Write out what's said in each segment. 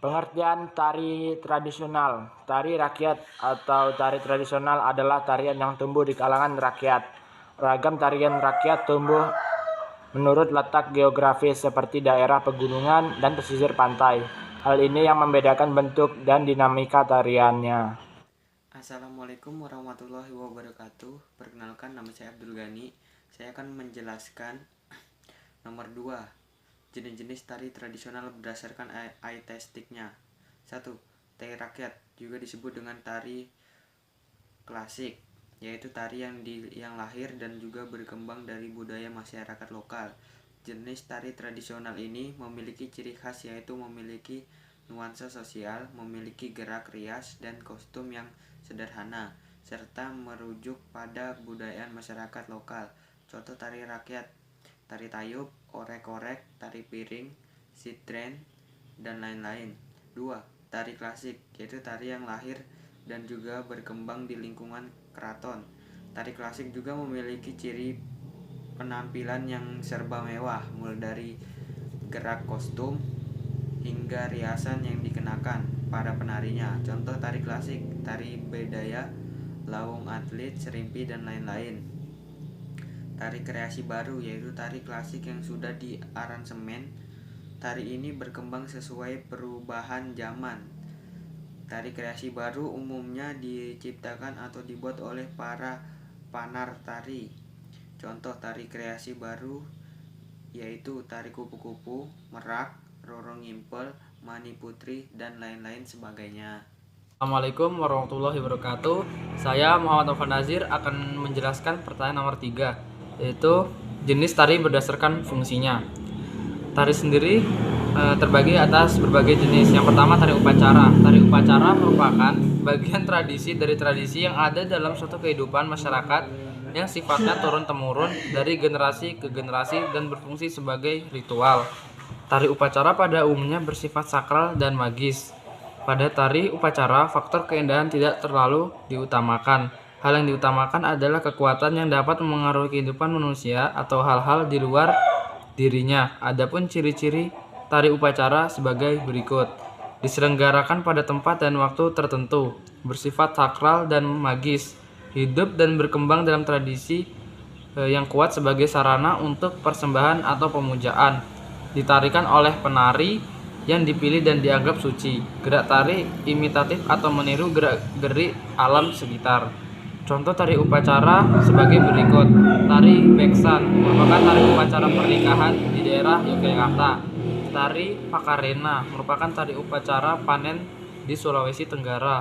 Pengertian tari tradisional. Tari rakyat atau tari tradisional adalah tarian yang tumbuh di kalangan rakyat. Ragam tarian rakyat tumbuh menurut letak geografis seperti daerah pegunungan dan pesisir pantai. Hal ini yang membedakan bentuk dan dinamika tariannya. Assalamualaikum warahmatullahi wabarakatuh. Perkenalkan, nama saya Abdul Ghani. Saya akan menjelaskan nomor 2. Jenis-jenis tari tradisional berdasarkan eye-testiknya. 1. Tari rakyat, juga disebut dengan tari klasik, yaitu tari yang lahir dan juga berkembang dari budaya masyarakat lokal. Jenis tari tradisional ini memiliki ciri khas, yaitu memiliki nuansa sosial, memiliki gerak rias dan kostum yang sederhana, serta merujuk pada budaya masyarakat lokal. Contoh tari rakyat: tari tayub, orek-orek, tari piring, sidren, dan lain-lain. 2. Tari klasik, yaitu tari yang lahir dan juga berkembang di lingkungan keraton. Tari klasik juga memiliki ciri penampilan yang serba mewah, mulai dari gerak kostum hingga riasan yang dikenakan para penarinya. Contoh tari klasik: tari bedaya, lawung atlet, serimpi, dan lain-lain. Tari kreasi baru, yaitu tari klasik yang sudah diaransemen. Tari ini berkembang sesuai perubahan zaman. Tari kreasi baru umumnya diciptakan atau dibuat oleh para panar tari. Contoh tari kreasi baru yaitu tari kupu-kupu, merak, roro ngimpel, mani putri, dan lain-lain sebagainya. Assalamualaikum warahmatullahi wabarakatuh. Saya Muhammad Taufan Nazir akan menjelaskan pertanyaan nomor 3, yaitu jenis tari berdasarkan fungsinya. Tari sendiri terbagi atas berbagai jenis. Yang pertama, tari upacara. Tari upacara merupakan bagian tradisi dari tradisi yang ada dalam suatu kehidupan masyarakat yang sifatnya turun-temurun dari generasi ke generasi dan berfungsi sebagai ritual. Tari upacara pada umumnya bersifat sakral dan magis. Pada tari upacara, faktor keindahan tidak terlalu diutamakan. Hal yang diutamakan adalah kekuatan yang dapat mengaruhi kehidupan manusia atau hal-hal di luar dirinya. Adapun ciri-ciri tari upacara sebagai berikut: diselenggarakan pada tempat dan waktu tertentu, bersifat sakral dan magis, hidup dan berkembang dalam tradisi yang kuat sebagai sarana untuk persembahan atau pemujaan, ditarikan oleh penari yang dipilih dan dianggap suci. Gerak tari imitatif atau meniru gerak-gerik alam sekitar. Contoh tari upacara sebagai berikut: tari beksan merupakan tari upacara pernikahan di daerah Yogyakarta. Tari pakarena merupakan tari upacara panen di Sulawesi Tenggara.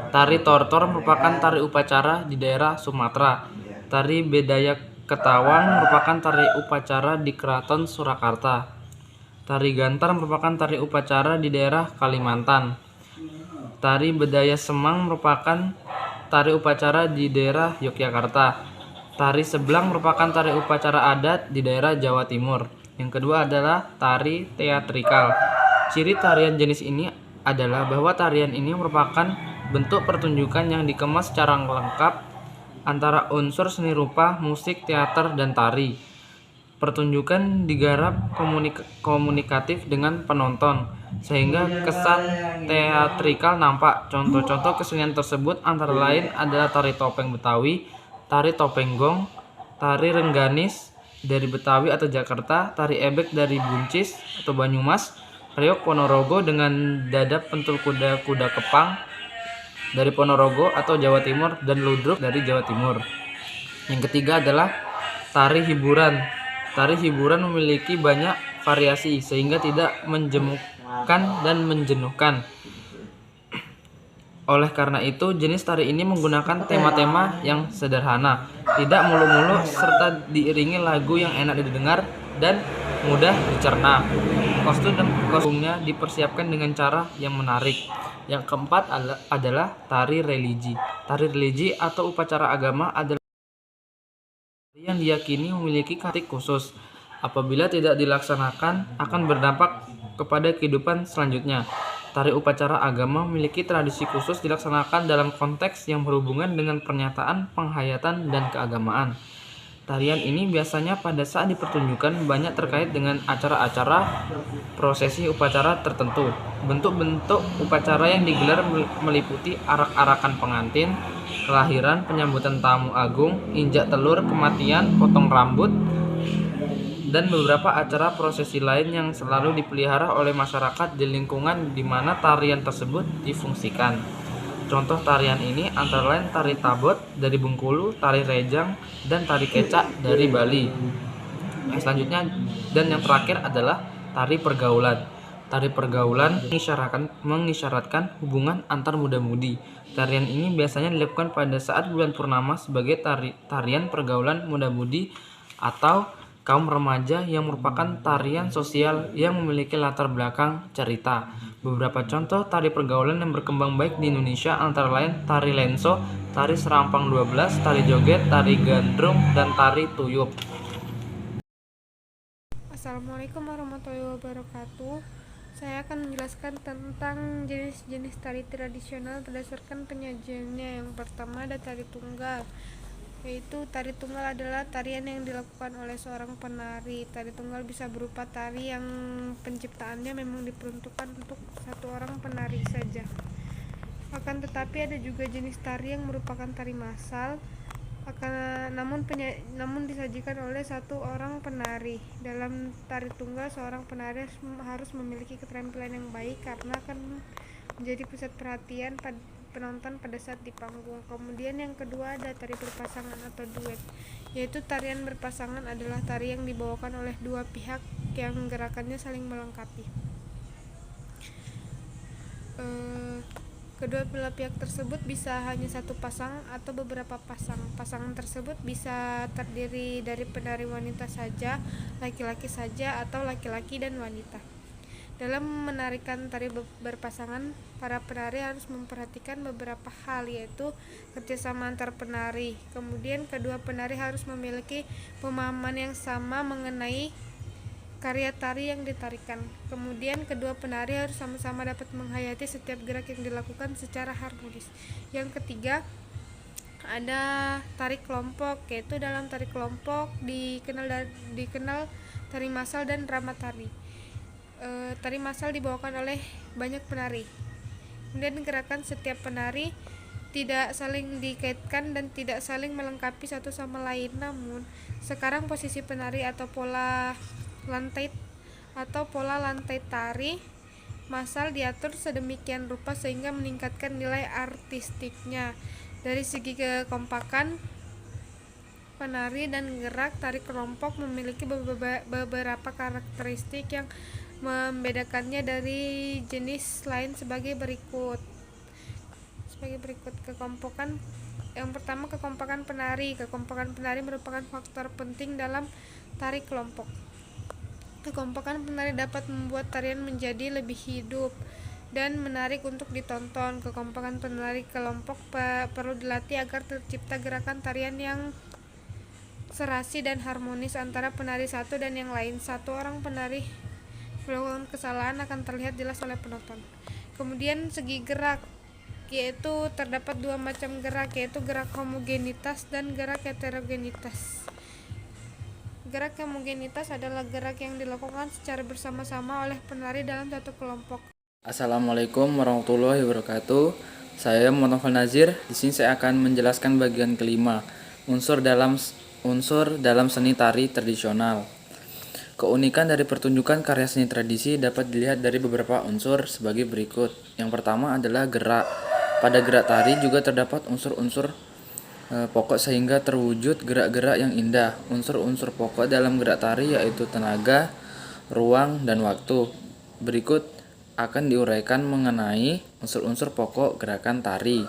Tari tortor merupakan tari upacara di daerah Sumatera. Tari bedaya ketawang merupakan tari upacara di Keraton Surakarta. Tari gantar merupakan tari upacara di daerah Kalimantan. Tari bedaya semang merupakan tari upacara di daerah Yogyakarta. Tari seblang merupakan tari upacara adat di daerah Jawa Timur. Yang kedua adalah tari teatrikal. Ciri tarian jenis ini adalah bahwa tarian ini merupakan bentuk pertunjukan yang dikemas secara lengkap antara unsur seni rupa, musik, teater, dan tari. Pertunjukan digarap komunikatif dengan penonton, sehingga kesan teatrikal nampak. Contoh-contoh kesenian tersebut antara lain adalah tari topeng Betawi, tari topeng gong, tari rengganis dari Betawi atau Jakarta, tari ebek dari Buncis atau Banyumas, reog Ponorogo dengan dadap pentul kuda kepang dari Ponorogo atau Jawa Timur, dan ludruk dari Jawa Timur. Yang ketiga adalah tari hiburan. Tari hiburan memiliki banyak variasi sehingga tidak menjemukan dan menjenuhkan. Oleh karena itu, jenis tari ini menggunakan tema-tema yang sederhana, tidak mulu-mulu, serta diiringi lagu yang enak didengar dan mudah dicerna. Kostum dan kostumnya dipersiapkan dengan cara yang menarik. Yang keempat adalah tari religi. Tari religi atau upacara agama adalah yang diyakini memiliki karakteristik khusus. Apabila tidak dilaksanakan, akan berdampak kepada kehidupan selanjutnya. Tari upacara agama memiliki tradisi khusus dilaksanakan dalam konteks yang berhubungan dengan pernyataan, penghayatan, dan keagamaan. Tarian ini biasanya pada saat dipertunjukkan banyak terkait dengan acara-acara prosesi upacara tertentu. Bentuk-bentuk upacara yang digelar meliputi arak-arakan pengantin, kelahiran, penyambutan tamu agung, injak telur, kematian, potong rambut, dan beberapa acara prosesi lain yang selalu dipelihara oleh masyarakat di lingkungan di mana tarian tersebut difungsikan. Contoh tarian ini antara lain tari tabot dari Bengkulu, tari rejang, dan tari kecak dari Bali. Selanjutnya dan yang terakhir adalah tari pergaulan. Tari pergaulan mengisyaratkan hubungan antar muda-mudi. Tarian ini biasanya dilakukan pada saat bulan purnama sebagai tarian pergaulan muda-mudi atau kaum remaja yang merupakan tarian sosial yang memiliki latar belakang cerita. Beberapa contoh tari pergaulan yang berkembang baik di Indonesia antara lain tari lenso, tari serampang 12, tari joget, tari gandrung, dan tari tuyup. Assalamualaikum warahmatullahi wabarakatuh. Saya akan menjelaskan tentang jenis-jenis tari tradisional berdasarkan penyajiannya. Yang pertama ada tari tunggal, yaitu tari tunggal adalah tarian yang dilakukan oleh seorang penari. Tari tunggal bisa berupa tari yang penciptaannya memang diperuntukkan untuk satu orang penari saja. Akan tetapi ada juga jenis tari yang merupakan tari massal, namun disajikan oleh satu orang penari. Dalam tari tunggal, seorang penari harus memiliki keterampilan yang baik karena akan menjadi pusat perhatian penonton pada saat di panggung. Kemudian yang kedua ada tari berpasangan atau duet, yaitu tarian berpasangan adalah tari yang dibawakan oleh dua pihak yang gerakannya saling melengkapi. Kedua belah pihak tersebut bisa hanya satu pasang atau beberapa pasang. Pasangan tersebut bisa terdiri dari penari wanita saja, laki-laki saja, atau laki-laki dan wanita. Dalam menarikan tari berpasangan, para penari harus memperhatikan beberapa hal, yaitu kerjasama antar penari. Kemudian kedua penari harus memiliki pemahaman yang sama mengenai karya tari yang ditarikan. Kemudian kedua penari harus sama-sama dapat menghayati setiap gerak yang dilakukan secara harmonis. Yang ketiga ada tari kelompok, yaitu dalam tari kelompok dikenal tari massal dan drama tari. Tari massal dibawakan oleh banyak penari. Kemudian gerakan setiap penari tidak saling dikaitkan dan tidak saling melengkapi satu sama lain. Namun sekarang posisi penari atau pola lantai tari massal diatur sedemikian rupa sehingga meningkatkan nilai artistiknya. Dari segi kekompakan penari dan gerak, tari kelompok memiliki beberapa karakteristik yang membedakannya dari jenis lain sebagai berikut. Yang pertama, kekompakan penari. Kekompakan penari merupakan faktor penting dalam tari kelompok. Kekompakan penari dapat membuat tarian menjadi lebih hidup dan menarik untuk ditonton. Kekompakan penari kelompok perlu dilatih agar tercipta gerakan tarian yang serasi dan harmonis antara penari satu dan yang lain. Satu orang penari melakukan kesalahan akan terlihat jelas oleh penonton. Kemudian segi gerak, yaitu terdapat dua macam gerak, yaitu gerak homogenitas dan gerak heterogenitas. Gerak homogenitas adalah gerak yang dilakukan secara bersama-sama oleh penari dalam satu kelompok. Assalamualaikum warahmatullahi wabarakatuh. Saya Muhammad Novel Nazir. Di sini saya akan menjelaskan bagian kelima, unsur dalam seni tari tradisional. Keunikan dari pertunjukan karya seni tradisi dapat dilihat dari beberapa unsur sebagai berikut. Yang pertama adalah gerak. Pada gerak tari juga terdapat unsur-unsur pokok sehingga terwujud gerak-gerak yang indah. Unsur-unsur pokok dalam gerak tari yaitu tenaga, ruang, dan waktu. Berikut akan diuraikan mengenai unsur-unsur pokok gerakan tari.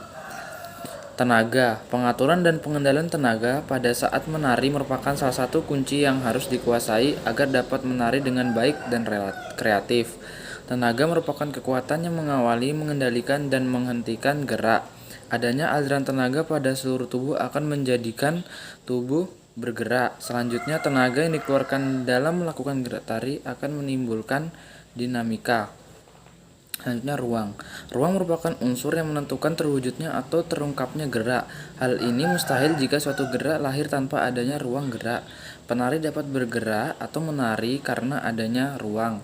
Tenaga. Pengaturan dan pengendalian tenaga pada saat menari merupakan salah satu kunci yang harus dikuasai agar dapat menari dengan baik dan kreatif. Tenaga merupakan kekuatan yang mengawali, mengendalikan, dan menghentikan gerak. Adanya aliran tenaga pada seluruh tubuh akan menjadikan tubuh bergerak. Selanjutnya, tenaga yang dikeluarkan dalam melakukan gerak tari akan menimbulkan dinamika. Selanjutnya ruang. Ruang merupakan unsur yang menentukan terwujudnya atau terungkapnya gerak. Hal ini mustahil jika suatu gerak lahir tanpa adanya ruang gerak. Penari dapat bergerak atau menari karena adanya ruang.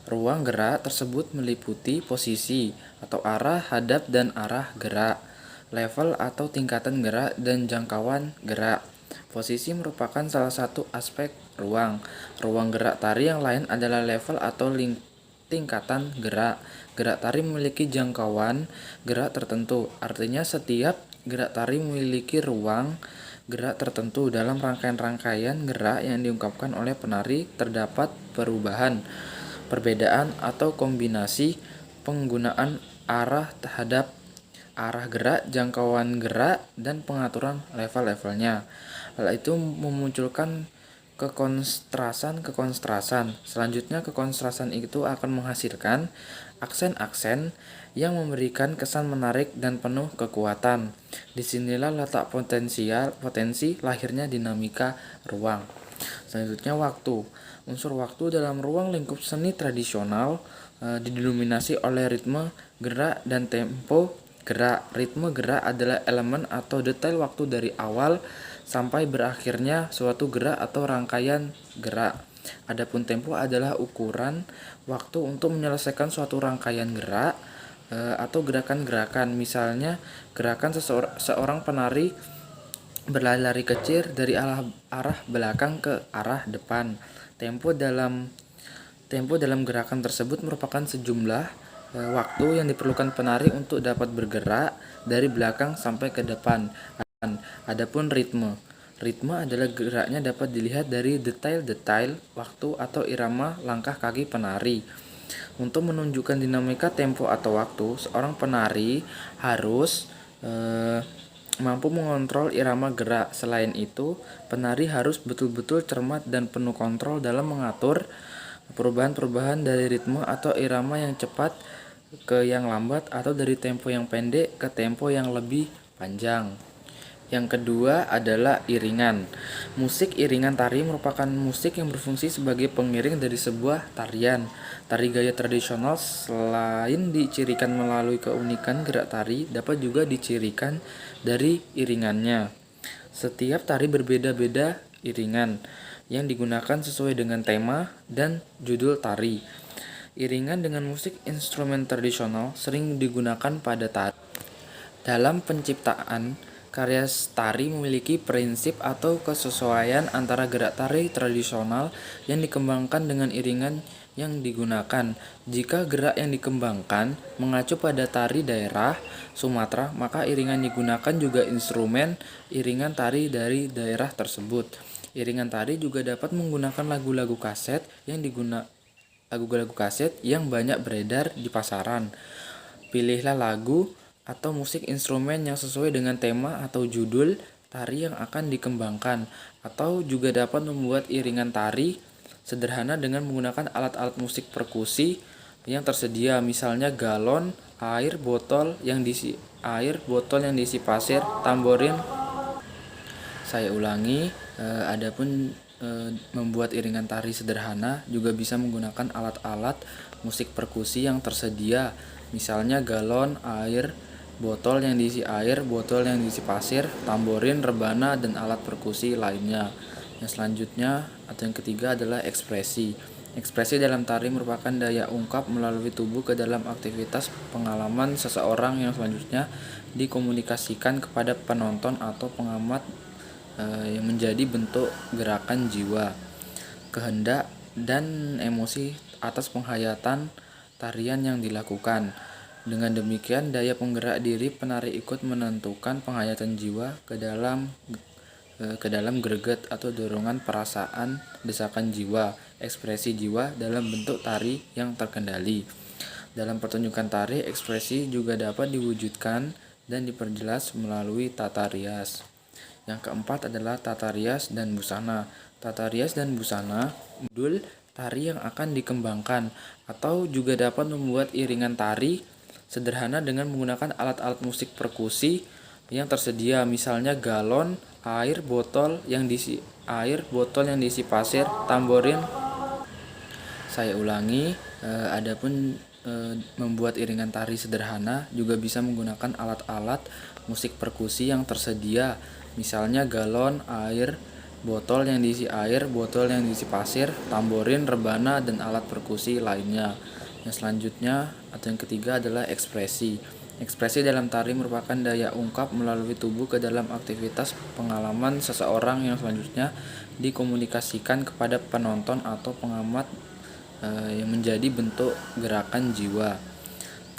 Ruang gerak tersebut meliputi posisi atau arah hadap dan arah gerak, level atau tingkatan gerak, dan jangkauan gerak. Posisi merupakan salah satu aspek ruang. Ruang gerak tari yang lain adalah level atau tingkatan gerak. Gerak tari memiliki jangkauan gerak tertentu, artinya setiap gerak tari memiliki ruang gerak tertentu. Dalam rangkaian-rangkaian gerak yang diungkapkan oleh penari terdapat perbedaan atau kombinasi penggunaan arah hadap, arah gerak, jangkauan gerak, dan pengaturan level-levelnya. Hal itu memunculkan kekontrasan. Selanjutnya, kekontrasan itu akan menghasilkan aksen-aksen yang memberikan kesan menarik dan penuh kekuatan. Disinilah letak potensi lahirnya dinamika ruang. Selanjutnya, waktu. Unsur waktu dalam ruang lingkup seni tradisional didominasi oleh ritme gerak dan tempo gerak. Ritme gerak adalah elemen atau detail waktu dari awal sampai berakhirnya suatu gerak atau rangkaian gerak. Adapun tempo adalah ukuran waktu untuk menyelesaikan suatu rangkaian gerak atau gerakan-gerakan. Misalnya, gerakan seorang penari berlari-lari kecil dari arah belakang ke arah depan. Tempo dalam gerakan tersebut merupakan sejumlah waktu yang diperlukan penari untuk dapat bergerak dari belakang sampai ke depan. Adapun ritme adalah geraknya dapat dilihat dari detail-detail waktu atau irama langkah kaki penari. Untuk menunjukkan dinamika tempo atau waktu, seorang penari harus mampu mengontrol irama gerak. Selain itu, penari harus betul-betul cermat dan penuh kontrol dalam mengatur perubahan-perubahan dari ritme atau irama yang cepat ke yang lambat, atau dari tempo yang pendek ke tempo yang lebih panjang. Yang kedua adalah iringan. Musik iringan tari merupakan musik yang berfungsi sebagai pengiring dari sebuah tarian. Tari gaya tradisional selain dicirikan melalui keunikan gerak tari, dapat juga dicirikan dari iringannya. Setiap tari berbeda-beda iringan yang digunakan sesuai dengan tema dan judul tari. Iringan dengan musik instrumen tradisional sering digunakan pada tari. Dalam penciptaan karya tari memiliki prinsip atau kesesuaian antara gerak tari tradisional yang dikembangkan dengan iringan yang digunakan. Jika gerak yang dikembangkan mengacu pada tari daerah Sumatera, maka iringan digunakan juga instrumen iringan tari dari daerah tersebut. Iringan tari juga dapat menggunakan lagu-lagu kaset yang banyak beredar di pasaran. Pilihlah lagu atau musik instrumen yang sesuai dengan tema atau judul tari yang akan dikembangkan, atau juga dapat membuat iringan tari sederhana dengan menggunakan alat-alat musik perkusi yang tersedia, misalnya galon, air, botol yang diisi pasir, tamborin. Adapun membuat iringan tari sederhana juga bisa menggunakan alat-alat musik perkusi yang tersedia, misalnya galon, air, botol yang diisi air, botol yang diisi pasir, tamborin, rebana, dan alat perkusi lainnya. Yang selanjutnya atau yang ketiga adalah ekspresi. Ekspresi dalam tari merupakan daya ungkap melalui tubuh ke dalam aktivitas pengalaman seseorang yang selanjutnya dikomunikasikan kepada penonton atau pengamat yang menjadi bentuk gerakan jiwa, kehendak, dan emosi atas penghayatan tarian yang dilakukan. Dengan demikian, daya penggerak diri penari ikut menentukan penghayatan jiwa ke dalam greget atau dorongan perasaan, desakan jiwa, ekspresi jiwa dalam bentuk tari yang terkendali. Dalam pertunjukan tari, ekspresi juga dapat diwujudkan dan diperjelas melalui tata rias. Yang keempat adalah tata rias dan busana. Tata rias dan busana modul tari yang akan dikembangkan, atau juga dapat membuat iringan tari sederhana dengan menggunakan alat-alat musik perkusi yang tersedia, misalnya galon, air, botol yang diisi pasir, tamborin. Adapun membuat iringan tari sederhana, juga bisa menggunakan alat-alat musik perkusi yang tersedia, misalnya galon, air, botol yang diisi air, botol yang diisi pasir, tamborin, rebana, dan alat perkusi lainnya. Yang selanjutnya atau yang ketiga adalah ekspresi. Ekspresi dalam tari merupakan daya ungkap melalui tubuh ke dalam aktivitas pengalaman seseorang yang selanjutnya dikomunikasikan kepada penonton atau pengamat, yang menjadi bentuk gerakan jiwa,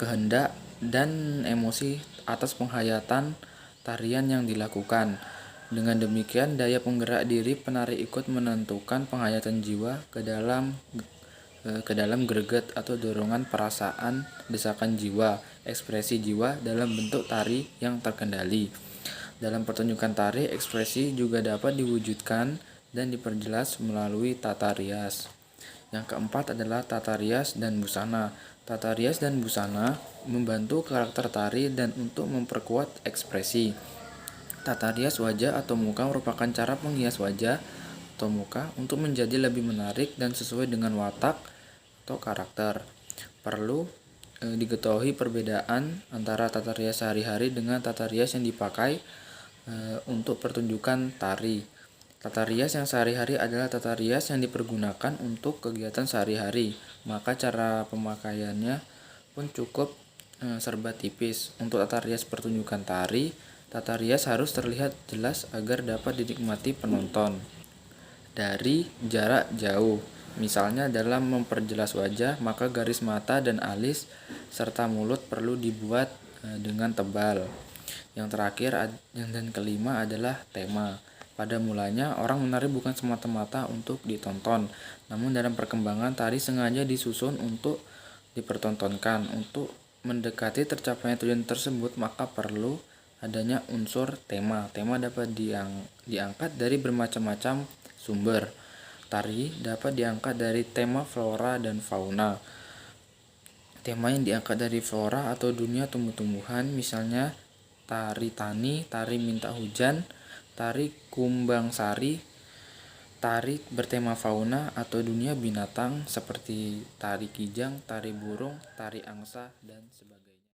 kehendak, dan emosi atas penghayatan tarian yang dilakukan. Dengan demikian, daya penggerak diri penari ikut menentukan penghayatan jiwa ke dalam greget atau dorongan perasaan, desakan jiwa, ekspresi jiwa dalam bentuk tari yang terkendali. Dalam pertunjukan tari, ekspresi juga dapat diwujudkan dan diperjelas melalui tata rias. Yang keempat adalah tata rias dan busana. Tata rias dan busana membantu karakter tari dan untuk memperkuat ekspresi. Tata rias wajah atau muka merupakan cara menghias wajah atau muka untuk menjadi lebih menarik dan sesuai dengan watak atau karakter. Perlu diketahui perbedaan antara tata rias sehari-hari dengan tata rias yang dipakai untuk pertunjukan tari. Tata rias yang sehari-hari adalah tata rias yang dipergunakan untuk kegiatan sehari-hari, maka cara pemakaiannya pun cukup serba tipis. Untuk tata rias pertunjukan tari, tata rias harus terlihat jelas agar dapat dinikmati penonton dari jarak jauh. Misalnya dalam memperjelas wajah, maka garis mata dan alis serta mulut perlu dibuat dengan tebal. Yang terakhir dan kelima adalah tema. Pada mulanya, orang menari bukan semata-mata untuk ditonton, namun dalam perkembangan tari sengaja disusun untuk dipertontonkan. Untuk mendekati tercapainya tujuan tersebut, maka perlu adanya unsur tema. Tema dapat diangkat dari bermacam-macam sumber. Tari dapat diangkat dari tema flora dan fauna. Tema yang diangkat dari flora atau dunia tumbuh-tumbuhan, misalnya tari tani, tari minta hujan, tari kumbang sari, tari bertema fauna atau dunia binatang seperti tari kijang, tari burung, tari angsa, dan sebagainya.